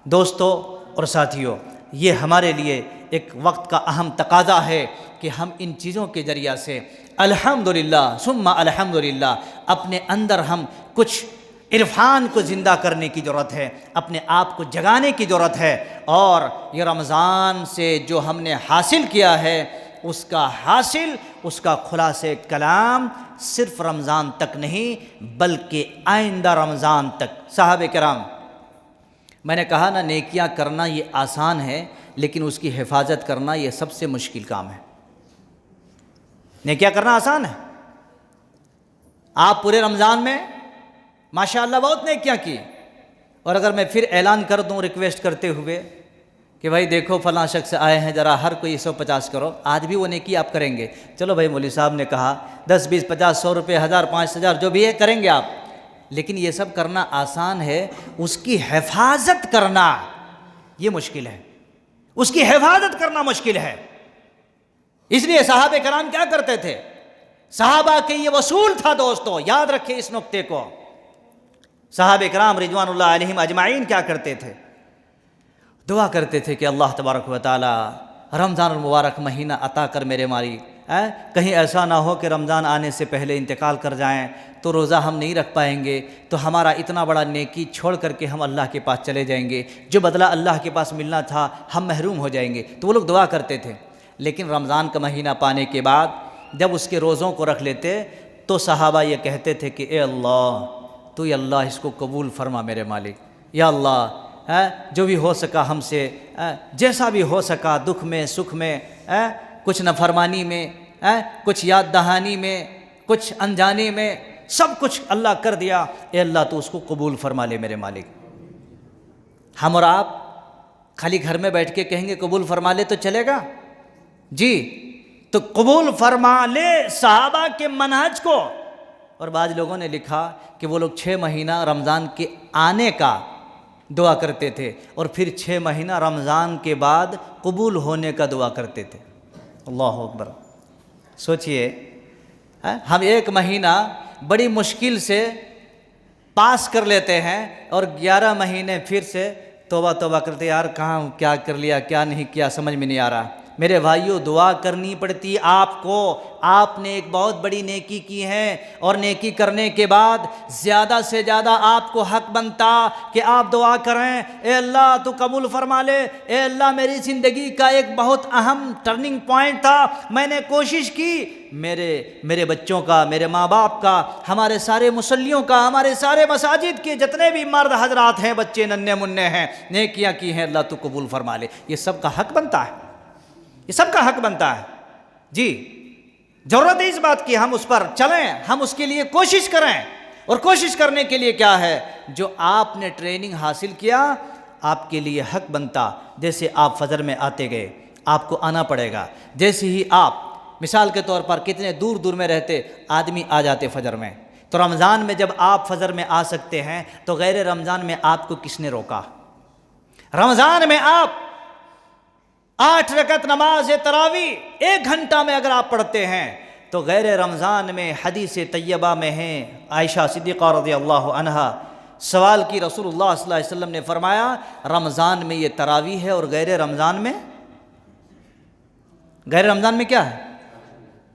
दोस्तों और साथियों, ये हमारे लिए एक वक्त का अहम तकाज़ा है कि हम इन चीज़ों के ज़रिया से अल्हम्दुलिल्लाह सुम्मा अल्हम्दुलिल्लाह अपने अंदर हम कुछ इरफान को ज़िंदा करने की ज़रूरत है, अपने आप को जगाने की ज़रूरत है। और ये रमज़ान से जो हमने हासिल किया है उसका खुलासे कलाम सिर्फ रमज़ान तक नहीं बल्कि आइंदा रमज़ान तक। साहबे किराम, मैंने कहा ना, नेकियां करना ये आसान है लेकिन उसकी हिफाजत करना ये सबसे मुश्किल काम है। नेकियां करना आसान है, आप पूरे रमज़ान में माशाअल्लाह बहुत नेकियां की, और अगर मैं फिर ऐलान कर दूं रिक्वेस्ट करते हुए कि भाई देखो फ़लाँ शख्स आए हैं, ज़रा हर कोई 150 करो, आज भी वो नेकी आप करेंगे। चलो भाई, मौलवी साहब ने कहा 10, 20, 50, 100 रुपये, 1000, 5000 जो भी है करेंगे आप, लेकिन ये सब करना आसान है, उसकी हिफाजत करना ये मुश्किल है, उसकी हिफाजत करना मुश्किल है। इसलिए सहाबे कराम क्या करते थे, सहाबा के ये वसूल था दोस्तों, याद रखिए इस नुक्ते को। सहाबे कराम रिजवानुल्लाह अलैहिम अजमाइन क्या करते थे, दुआ करते थे कि अल्लाह तबारक व तआला रमज़ान मुबारक महीना अता कर मेरे मारी, कहीं ऐसा ना हो कि रमज़ान आने से पहले इंतकाल कर जाएं तो रोज़ा हम नहीं रख पाएंगे, तो हमारा इतना बड़ा नेकी छोड़ करके हम अल्लाह के पास चले जाएंगे, जो बदला अल्लाह के पास मिलना था हम महरूम हो जाएंगे। तो वो लोग दुआ करते थे। लेकिन रमज़ान का महीना पाने के बाद जब उसके रोज़ों को रख लेते तो सहाबा ये कहते थे कि ए अल्लाह, तू अल्लाह इसको कबूल फरमा मेरे मालिक, या अल्लाह जो भी हो सका हमसे, जैसा भी हो सका, दुख में सुख में, कुछ नफरमानी में, कुछ याद दहानी में, कुछ अनजाने में, सब कुछ अल्लाह कर दिया, ए अल्लाह तो उसको कबूल फरमा ले मेरे मालिक। हम और आप खाली घर में बैठ के कहेंगे कबूल फरमा ले तो चलेगा जी? तो कबूल फरमा ले सहाबा के मनहज को। और बाज़ लोगों ने लिखा कि वो लोग 6 महीना रमज़ान के आने का दुआ करते थे और फिर 6 महीना रमज़ान के बाद कबूल होने का दुआ करते थे। अल्लाह अकबर। सोचिए, हम 1 महीना बड़ी मुश्किल से पास कर लेते हैं और 11 महीने फिर से तौबा तौबा करते, यार कहाँ क्या कर लिया क्या नहीं किया समझ में नहीं आ रहा। मेरे भाइयों, दुआ करनी पड़ती आपको। आपने एक बहुत बड़ी नेकी की है और नेकी करने के बाद ज़्यादा से ज़्यादा आपको हक बनता कि आप दुआ करें, ए अल्लाह तू कबूल फरमा ले। ए अल्लाह, मेरी ज़िंदगी का एक बहुत अहम टर्निंग पॉइंट था, मैंने कोशिश की, मेरे बच्चों का, मेरे माँ बाप का, हमारे सारे मुसल्लियों का, हमारे सारे मसाजिद के जितने भी मर्द हजरात हैं, बच्चे नन्हे मुन्ने हैं, नेकियां की हैं, अल्लाह तू कबूल फरमा ले। ये सब का हक बनता है, ये सब का हक बनता है जी। जरूरत है इस बात की हम उस पर चलें, हम उसके लिए कोशिश करें। और कोशिश करने के लिए क्या है, जो आपने ट्रेनिंग हासिल किया आपके लिए हक बनता। जैसे आप फजर में आते गए, आपको आना पड़ेगा। जैसे ही आप मिसाल के तौर पर कितने दूर दूर में रहते आदमी आ जाते फजर में, तो रमज़ान में जब आप फजर में आ सकते हैं तो गैर रमज़ान में आपको किसने रोका? रमज़ान में आप 8 रकत नमाज तरावी 1 घंटा में अगर आप पढ़ते हैं तो गैर रमज़ान में हदीस तैयबा में है, आयशा सिद्दीक़ा रज़ियल्लाहु अन्हा सवाल की, रसूलुल्लाह सल्लल्लाहु अलैहि वसल्लम ने फरमाया रमज़ान में ये तरावी है और गैर रमज़ान में क्या है?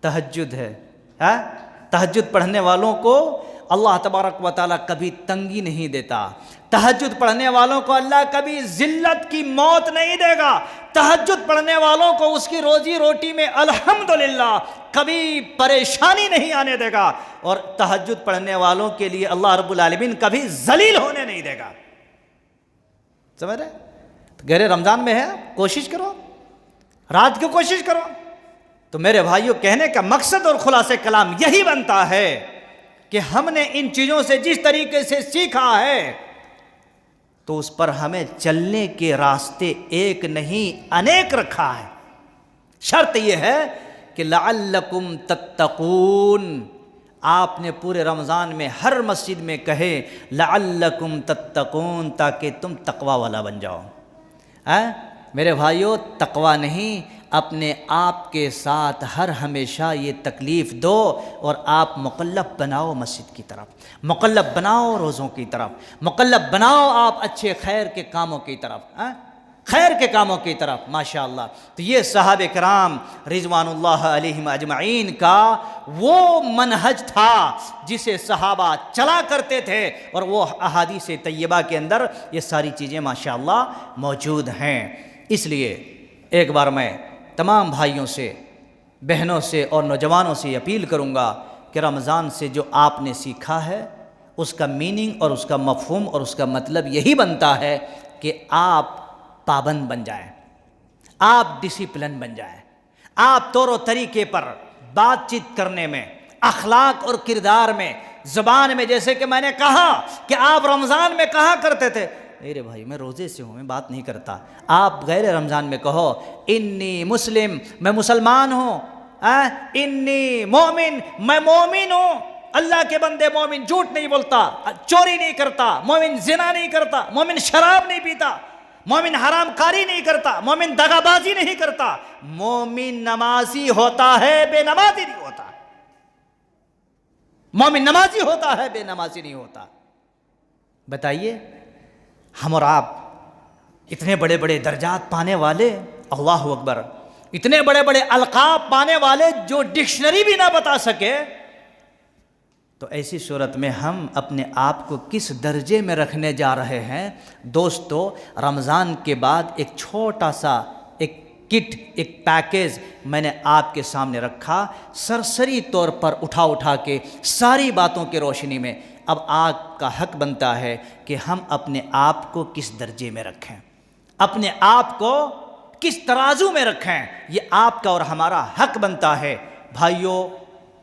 तहज्जुद है। तहज्जुद पढ़ने वालों को अल्लाह तबारक व तआला कभी तंगी नहीं देता। तहज्जुद पढ़ने वालों को अल्लाह कभी जिल्लत की मौत नहीं देगा। तहज्जुद पढ़ने वालों को उसकी रोजी रोटी में अल्हम्दुलिल्लाह कभी परेशानी नहीं आने देगा। और तहज्जुद पढ़ने वालों के लिए अल्लाह रब्बुल आलमीन कभी जलील होने नहीं देगा। समझ रहे? तो गैर रमज़ान में है, कोशिश करो, रात को कोशिश करो। तो मेरे भाइयों, कहने का मकसद और खुलासे कलाम यही बनता है कि हमने इन चीज़ों से जिस तरीके से सीखा है तो उस पर हमें चलने के रास्ते एक नहीं अनेक रखा है। शर्त यह है कि लअल्लकुम तत्तकून। आपने पूरे रमज़ान में हर मस्जिद में कहे लअल्लकुम तत्तकून, ताकि तुम तकवा वाला बन जाओ। मेरे भाइयों, तकवा नहीं, अपने आप के साथ हर हमेशा ये तकलीफ़ दो और आप मुकल्लफ बनाओ मस्जिद की तरफ, मुकल्लफ बनाओ रोज़ों की तरफ, मुकल्लफ बनाओ आप अच्छे खैर के कामों की तरफ, खैर के कामों की तरफ। माशाअल्लाह। तो ये सहाबे कराम रिज़वानुल्लाह अलैहिम अजमईन का वो मनहज था जिसे सहाबा चला करते थे और वो अहादीस तैयबा के अंदर ये सारी चीज़ें माशाअल्लाह मौजूद हैं। इसलिए एक बार मैं तमाम भाइयों से, बहनों से और नौजवानों से अपील करूँगा कि रमज़ान से जो आपने सीखा है उसका मीनिंग और उसका मफ़हूम और उसका मतलब यही बनता है कि आप पाबंद बन जाएं, आप डिसिप्लिन बन जाएं, आप तौर तरीके पर बातचीत करने में, अखलाक और किरदार में, ज़बान में। जैसे कि मैंने कहा कि आप रमज़ान में कहा करते थे अरे भाई मैं रोज़े से हूँ, मैं बात नहीं करता। आप गैर रमज़ान में कहो इन्नी मुस्लिम, मैं मुसलमान हूँ, इन्नी मोमिन, मैं मोमिन हूँ, अल्लाह के बंदे मोमिन, झूठ नहीं बोलता, चोरी नहीं करता, मोमिन जिना नहीं करता, मोमिन शराब नहीं पीता, मोमिन हराम कारी नहीं करता, मोमिन दगाबाजी नहीं करता, मोमिन नमाजी होता है, बेनमाजी नहीं होता। मोमिन नमाजी होता है, बेनमाजी नहीं होता। बताइए, हम और आप इतने बड़े बड़े दर्जात पाने वाले, अल्लाह अकबर, इतने बड़े बड़े अलकाब पाने वाले जो डिक्शनरी भी ना बता सके, तो ऐसी सूरत में हम अपने आप को किस दर्जे में रखने जा रहे हैं? दोस्तों, रमज़ान के बाद एक छोटा सा एक किट, एक पैकेज मैंने आपके सामने रखा, सरसरी तौर पर उठा के सारी बातों की रोशनी में। अब आपका हक बनता है कि हम अपने आप को किस दर्जे में रखें, अपने आप को किस तराजू में रखें, ये आपका और हमारा हक बनता है। भाइयों,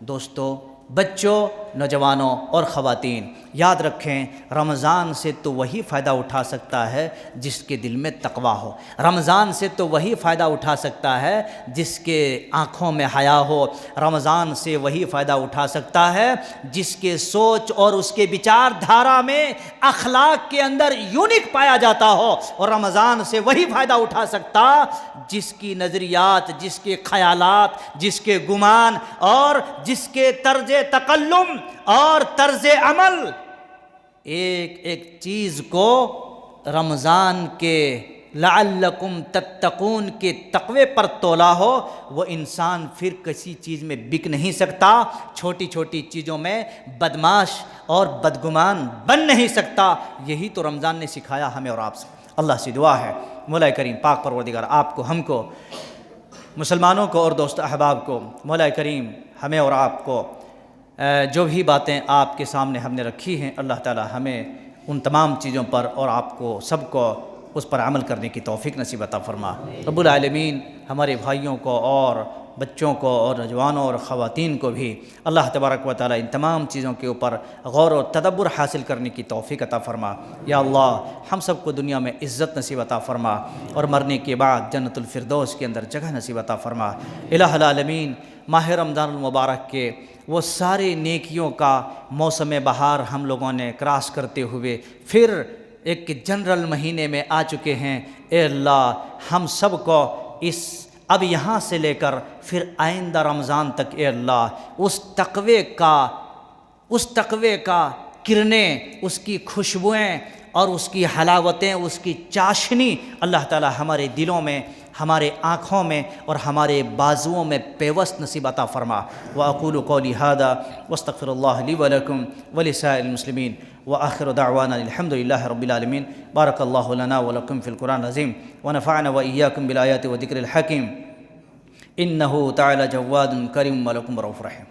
दोस्तों, बच्चों, नौजवानों और ख़वातीन, याद रखें रमज़ान से तो वही फ़ायदा उठा सकता है जिसके दिल में तक़वा हो। रमज़ान से तो वही फ़ायदा उठा सकता है जिसके आँखों में हया हो। रमज़ान से वही फ़ायदा उठा सकता है जिसके सोच और उसके विचारधारा में अखलाक के अंदर यूनिक पाया जाता हो। और रमज़ान से वही फ़ायदा उठा सकता जिसकी नज़रियात, जिसके ख़यालात, जिसके गुमान और जिसके तर्ज तकल्लुम और तर्ज अमल एक एक चीज़ को रमज़ान के लअल्लकुम तत्तकून के तक़वे पर तोला हो, वो इंसान फिर किसी चीज़ में बिक नहीं सकता, छोटी छोटी चीज़ों में बदमाश और बदगुमान बन नहीं सकता। यही तो रमज़ान ने सिखाया हमें और आपसे। अल्लाह से दुआ है मौला करीम पाक परवरदिगार आपको, हमको, मुसलमानों को और दोस्त अहबाब को मौला करीम हमें और आपको जो भी बातें आपके सामने हमने रखी हैं, अल्लाह ताला हमें उन तमाम चीज़ों पर और आपको सबको उस पर अमल करने की तौफ़ीक नसीब अता फरमा। रब्बुल आलमीन हमारे भाइयों को और बच्चों को और नौजवानों और ख़वातीन को भी अल्लाह तबारक व तआला इन तमाम चीज़ों के ऊपर गौर और तदब्बुर हासिल करने की तौफ़ीक अता फ़रमा। या अल्लाह हम सबको दुनिया में इज़्ज़त नसीब अता फ़रमा और मरने के बाद जन्नतुल फ़िरदौस के अंदर जगह नसीब अता फ़रमा। इलाहुल आलमीन माह रमज़ानुल मुबारक के वो सारे नेकियों का मौसम बहार हम लोगों ने क्रॉस करते हुए फिर एक जनरल महीने में आ चुके हैं। ए अल्लाह हम सब को इस अब यहाँ से लेकर फिर आइंदा रमज़ान तक ए अल्लाह उस तक़वे का किरणें, उसकी खुशबुएँ और उसकी हलावतें, उसकी चाशनी अल्लाह ताला हमारे दिलों में, हमारे आँखों में और हमारे बाजुओं में पेवस्त नसीब अता फ़रमा। व अक़ूलु क़ौली हादा वस्तग़फ़िरुल्लाह ली व लकुम व लिसाइरिल मुस्लिमीन व आखिरु दअवाना अल्हम्दुलिल्लाहि रब्बिल आलमीन। बारकल्लाहु लना व लकुम फ़िल क़ुरआनिल अज़ीम व नफ़अना व इय्याकुम बिल आयाति व ज़िक्रिल हकीम। इन्नहु तआला जव्वादुन करीम व लकुम रऊफ़ुर रहीम।